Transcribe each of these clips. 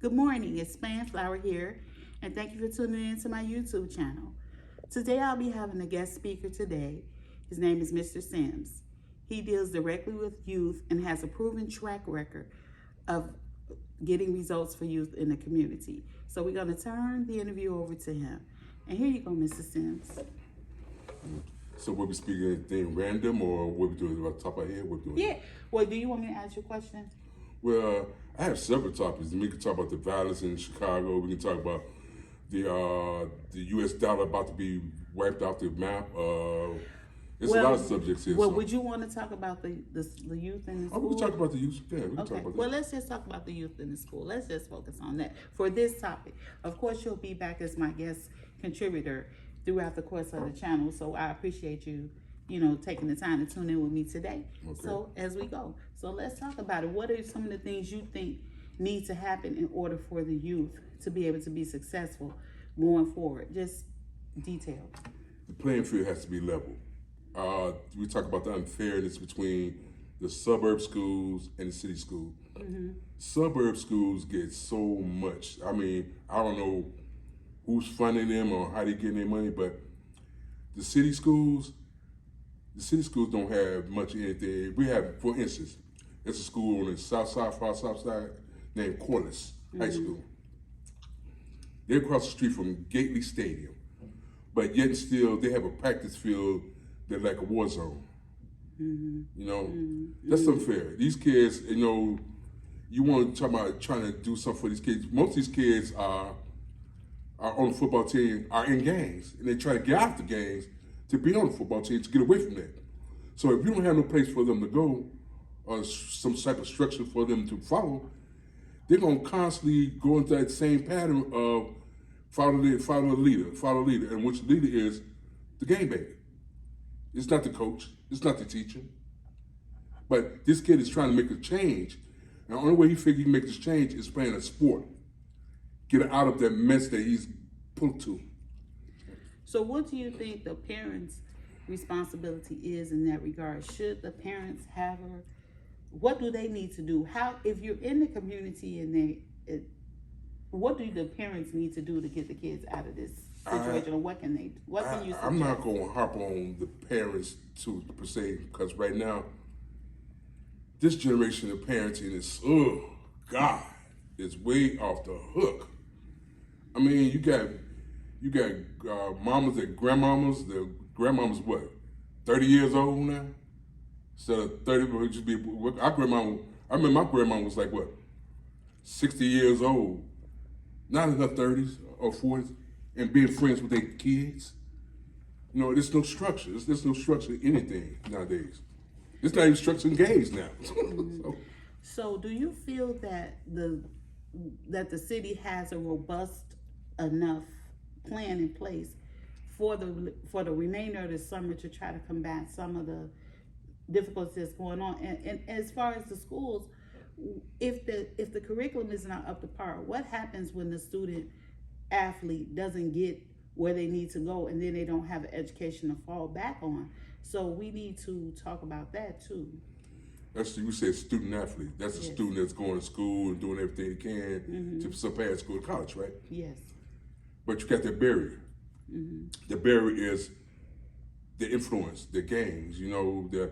Good morning, it's Spanflower here, and thank you for tuning in to my YouTube channel. Today I'll be having a guest speaker today. His name is Mr. Sims. He deals directly with youth and has a proven track record of getting results for youth in the community. So we're going to turn the interview over to him. And here you go, Mr. Sims. So we'll be speaking anything random, or what we doing off the top of our head? What we doing? Yeah. Well, do you want me to ask you a question? Well, I have several topics. We can talk about the violence in Chicago. We can talk about the U.S. dollar about to be wiped off the map. There's a lot of subjects here. Well, so. would you want to talk about the youth in the school? We can talk about the youth. Yeah, we can talk about Well, let's just talk about the youth in the school. Let's just focus on that for this topic. Of course, you'll be back as my guest contributor throughout the course of the channel. So I appreciate you, taking the time to tune in with me today. Okay. So as we go, so let's talk about it. What are some of the things you think need to happen in order for the youth to be able to be successful going forward? Just detail. The playing field has to be level. We talk about the unfairness between the suburb schools and the city school. Mm-hmm. Suburb schools get so much. I mean, I don't know who's funding them or how they getting their money, but the city schools don't have much of anything. We have, for instance, it's a school on the far south side, named Corliss High School. They're across the street from Gately Stadium, but yet still they have a practice field that's like a war zone. That's unfair. These kids, you want to talk about trying to do something for these kids. Most of these kids are on the football team, are in gangs, and they try to get out the gangs to be on the football team to get away from that. So if you don't have no place for them to go, or some type of structure for them to follow, they're gonna constantly go into that same pattern of follow the leader, and which the leader is the game baby. It's not the coach, it's not the teacher. But this kid is trying to make a change, and the only way he figures he can make this change is playing a sport. Get out of that mess that he's put to. So what do you think the parents' responsibility is in that regard? Should the parents have what do they need to do? If you're in the community and what do the parents need to do to get the kids out of this situation? Or what can you suggest? I'm not going to harp on the parents per se, because right now, this generation of parenting is, it's way off the hook. I mean, you got mamas and grandmamas. The grandmama's what, 30 years old now? Instead of 30, it just be our grandma. I remember my grandma was like what, 60 years old, not in her 30s or 40s, and being friends with their kids. There's no structure. There's no structure in anything nowadays. It's not even structure in games now. So do you feel that the city has a robust enough plan in place for the remainder of the summer to try to combat some of the difficulties that's going on? And as far as the schools, if the curriculum is not up to par, what happens when the student athlete doesn't get where they need to go, and then they don't have an education to fall back on? So we need to talk about that too. You said student athlete. That's a student that's going to school and doing everything they can to surpass school to college, right? Yes. But you got that barrier. The barrier is the influence, the gangs, the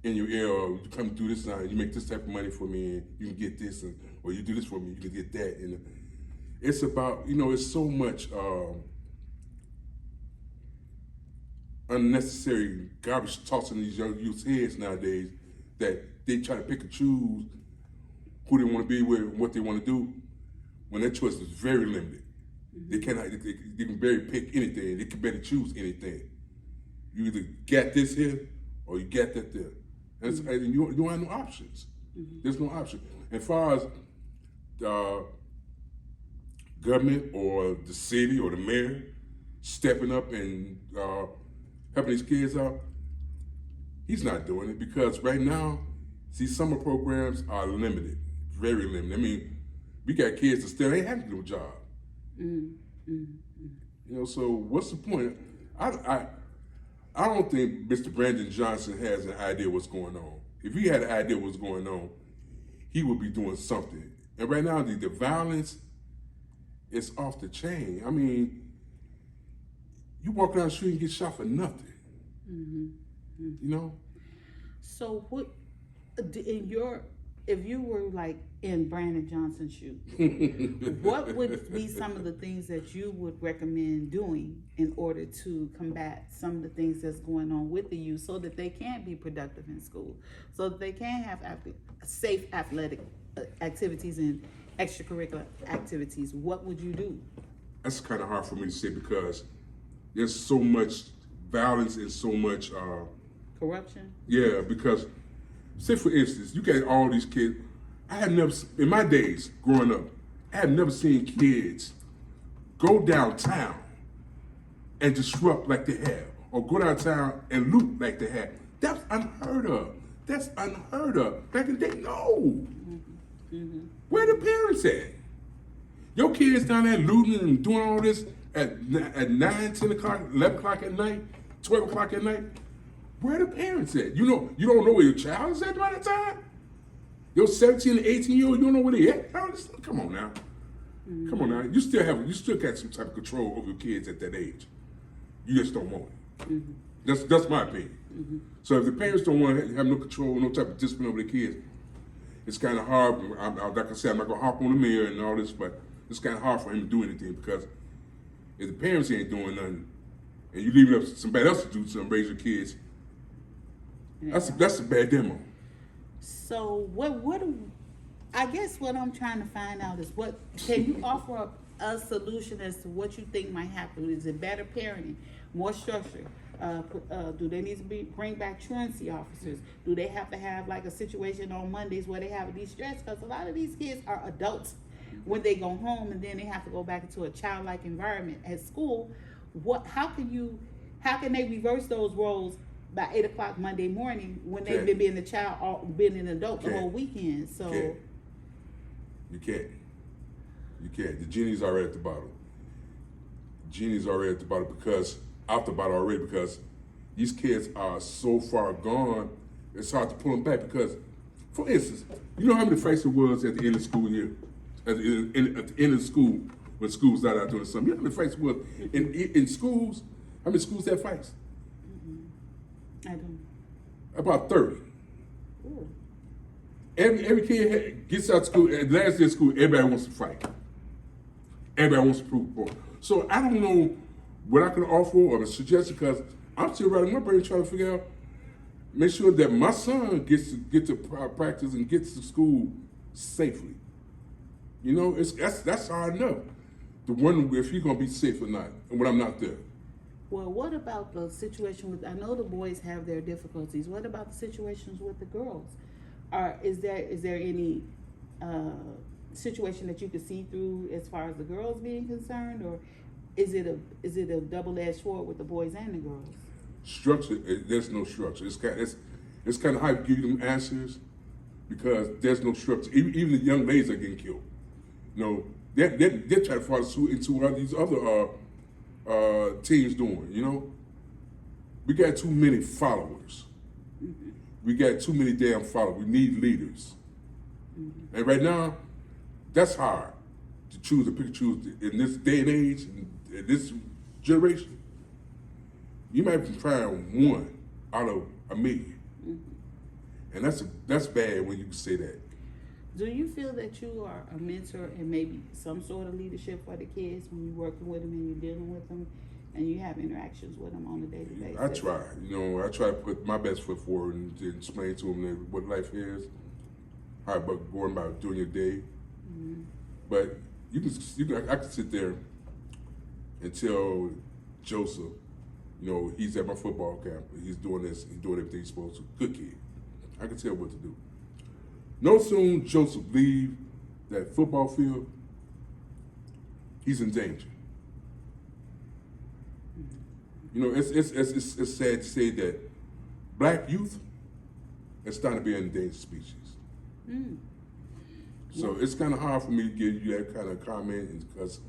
in your ear, you come do this now, you make this type of money for me, and you can get this, or you do this for me, you can get that. And it's about, it's so much unnecessary garbage tossed in these young youth's heads nowadays that they try to pick and choose who they want to be with and what they want to do, when their choice is very limited. They can barely pick anything. They can barely choose anything. You either got this here or you got that there. And you don't have no options. There's no option. As far as government or the city or the mayor stepping up and helping these kids out, he's not doing it, because right now, summer programs are limited, very limited. I mean, we got kids that still ain't having no job. So what's the point? I don't think Mr. Brandon Johnson has an idea what's going on. If he had an idea what's going on, he would be doing something. And right now, the violence is off the chain. I mean, you walk down the street and get shot for nothing. You know? So what if you were like in Brandon Johnson's shoes, what would be some of the things that you would recommend doing in order to combat some of the things that's going on with the youth so that they can be productive in school, so that they can have safe athletic activities and extracurricular activities? What would you do? That's kind of hard for me to say because there's so much violence and so much Corruption? yeah, because say for instance, you got all these kids. I had never, in my days growing up, I had never seen kids go downtown and disrupt like they have, or go downtown and loot like they have. That's unheard of. That's unheard of. Back in the day, no. Where the parents at? Your kids down there looting and doing all this at 9, 10 o'clock, 11 o'clock at night, 12 o'clock at night. Where the parents at? You don't know where your child is at by the time? Your 17 and 18-year-old, you don't know where they at? Come on now. Come on now. You still got some type of control over your kids at that age. You just don't want it. That's my opinion. So if the parents don't want to have no control, no type of discipline over their kids, it's kind of hard. Like I said, I'm not gonna hop on the mayor and all this, but it's kind of hard for him to do anything because if the parents ain't doing nothing, and you leaving up somebody else to do something, raise your kids, that's a bad demo. So I guess what I'm trying to find out is what can you offer up a solution as to what you think might happen? Is it better parenting, more structure? Do they need to bring back truancy officers? Do they have to have like a situation on Mondays where they have these stress? Because a lot of these kids are adults when they go home, and then they have to go back into a childlike environment at school. How can they reverse those roles by 8 o'clock Monday morning when they've been being a child or been an adult the whole weekend? So you can't. The genie's already at the bottom. Out the bottom already because these kids are so far gone, it's hard to pull them back because, for instance, you know how many fights there was at the end of the school year? At the end of school, when schools started out doing something. You know how many fights there was in schools? How many schools had fights? I don't. About 30. Ooh. Every kid gets out of school, at the last day of school, everybody wants to fight. Everybody wants to prove a point. So I don't know what I can offer or suggest because I'm still writing my brain trying to figure out, make sure that my son gets to practice and gets to school safely. You know, that's hard enough to wonder if he's gonna be safe or not, and when I'm not there. Well, what about the situation with? I know the boys have their difficulties. What about the situations with the girls? Is there any situation that you could see through as far as the girls being concerned, or is it a double-edged sword with the boys and the girls? Structure, there's no structure. It's kind of hard to give you them answers because there's no structure. Even the young ladies are getting killed. You know, they're trying to follow suit into what these other teams doing. You know, we got too many followers. We got too many damn followers. We need leaders. And right now, that's hard to choose to pick and choose in this day and age, in this generation. You might find one out of a million. And that's bad when you can say that. Do you feel that you are a mentor and maybe some sort of leadership for the kids when you're working with them and you're dealing with them and you have interactions with them on a daily basis? I try. I try to put my best foot forward and to explain to them what life is, how about going about doing your day. But I can sit there and tell Joseph, he's at my football camp, he's doing this, he's doing everything he's supposed to. Good kid. I can tell what to do. No sooner Joseph leave that football field, he's in danger. It's sad to say that black youth is starting to be an endangered species. So it's kind of hard for me to give you that kind of comment because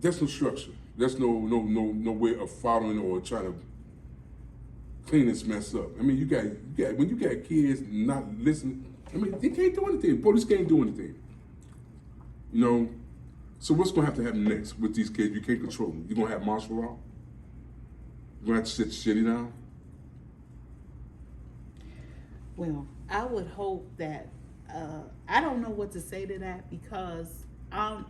there's no structure. There's no way of following or trying to clean this mess up. I mean, when you got kids not listening, I mean, they can't do anything. Police can't do anything. You know, so what's gonna have to happen next with these kids? You can't control them. You're gonna have martial law. You're gonna have to sit the city down. Well, I would hope that I don't know what to say to that because I'm,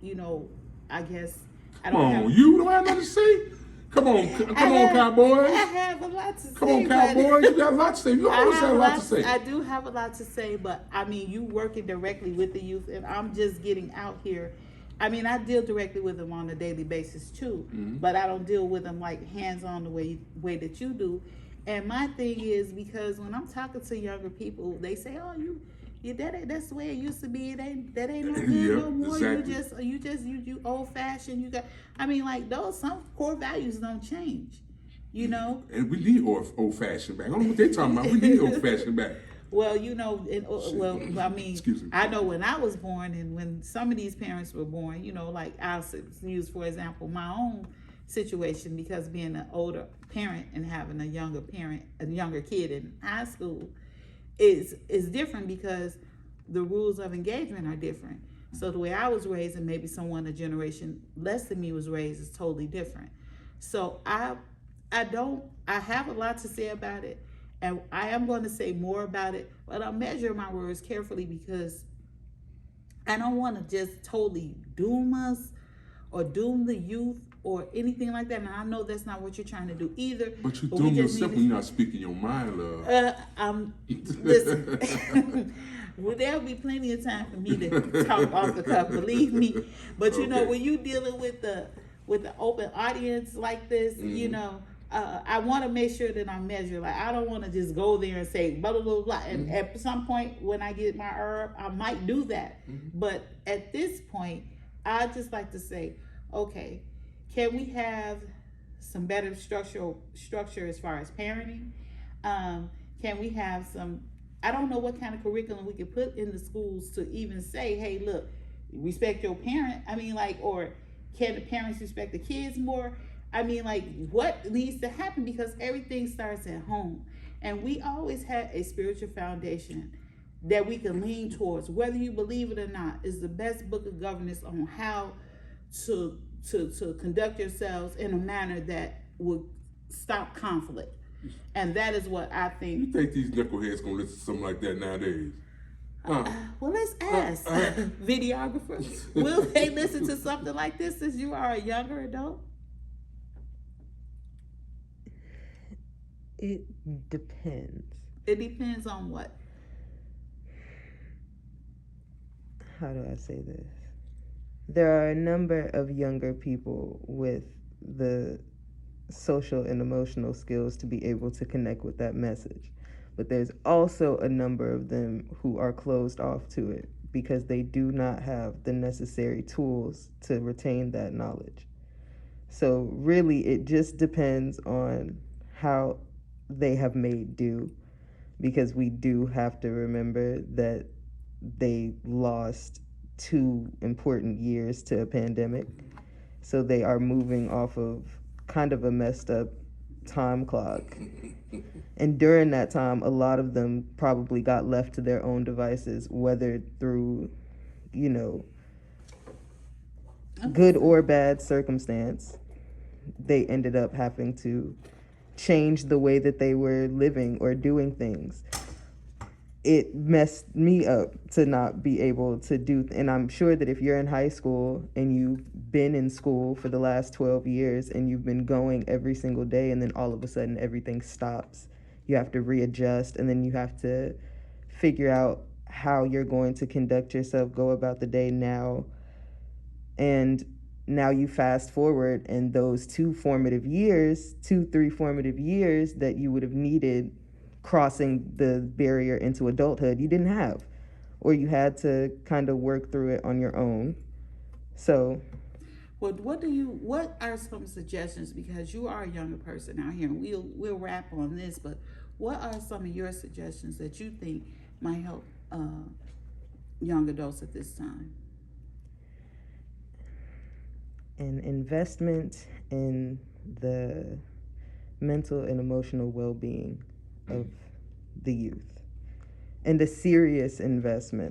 you know, I guess I Come don't on, have. you don't have nothing to say. Come on, come on, Cowboys. I have a lot to Come say. on, Cowboys. You got a lot to say. You always have a lot to say. I do have a lot to say, but I mean, you working directly with the youth, and I'm just getting out here. I mean, I deal directly with them on a daily basis too, but I don't deal with them like hands on the way that you do. And my thing is because when I'm talking to younger people, they say, "Oh, that's the way it used to be. That ain't no good Yep, no more. exactly. You old fashioned. You got. I mean, like those some core values don't change. You know. And we need old fashioned back. I don't know what they're talking about. We need old fashioned back. Well, you know, I mean, Excuse me. I know when I was born and when some of these parents were born, you know, like I'll use, for example, my own situation because being an older parent and having a younger kid in high school is different because the rules of engagement are different. So the way I was raised and maybe someone a generation less than me was raised is totally different. So I have a lot to say about it. And I am going to say more about it, but I'll measure my words carefully because I don't want to just totally doom us or doom the youth or anything like that. And I know that's not what you're trying to do either. But you we doom just yourself need when you're not speaking your mind, love. Listen, well, there'll be plenty of time for me to talk off the cuff, believe me. But you know, Okay. when you dealing with the open audience like this, you know, I want to make sure that I measure. Like, I don't want to just go there and say blah, blah, blah, blah. And at some point when I get my herb, I might do that. But at this point, I just like to say, okay, can we have some better structure as far as parenting? Can we have some, I don't know what kind of curriculum we could put in the schools to even say, hey, look, respect your parent. I mean, like, or can the parents respect the kids more? I mean, like, what needs to happen? Because everything starts at home. And we always had a spiritual foundation that we can lean towards, whether you believe it or not, is the best book of governance on how to conduct yourselves in a manner that will stop conflict. And that is what I think. You think these knuckleheads gonna listen to something like that nowadays? Well, let's ask videographers. Will they listen to something like this as you are a younger adult? It depends. It depends on what. How do I say this? There are a number of younger people with the social and emotional skills to be able to connect with that message. But there's also a number of them who are closed off to it because they do not have the necessary tools to retain that knowledge. So really, it just depends on how they have made do, because we do have to remember that they lost 2 important years to a pandemic. So they are moving off of kind of a messed up time clock. And during that time, a lot of them probably got left to their own devices, whether through, you know, good or bad circumstance. They ended up having to change the way that they were living or doing things. It messed me up to not be able to do, and I'm sure that if you're in high school and you've been in school for the last 12 years and you've been going every single day and then all of a sudden everything stops, you have to readjust, and then you have to figure out how you're going to conduct yourself, go about the day now. And now you fast forward, and those 3 formative years that you would have needed crossing the barrier into adulthood, you didn't have, or you had to kind of work through it on your own. So Well, what are some suggestions, because you are a younger person out here, and we'll wrap on this, but what are some of your suggestions that you think might help young adults at this time? an investment in the mental and emotional well-being of the youth, and a serious investment.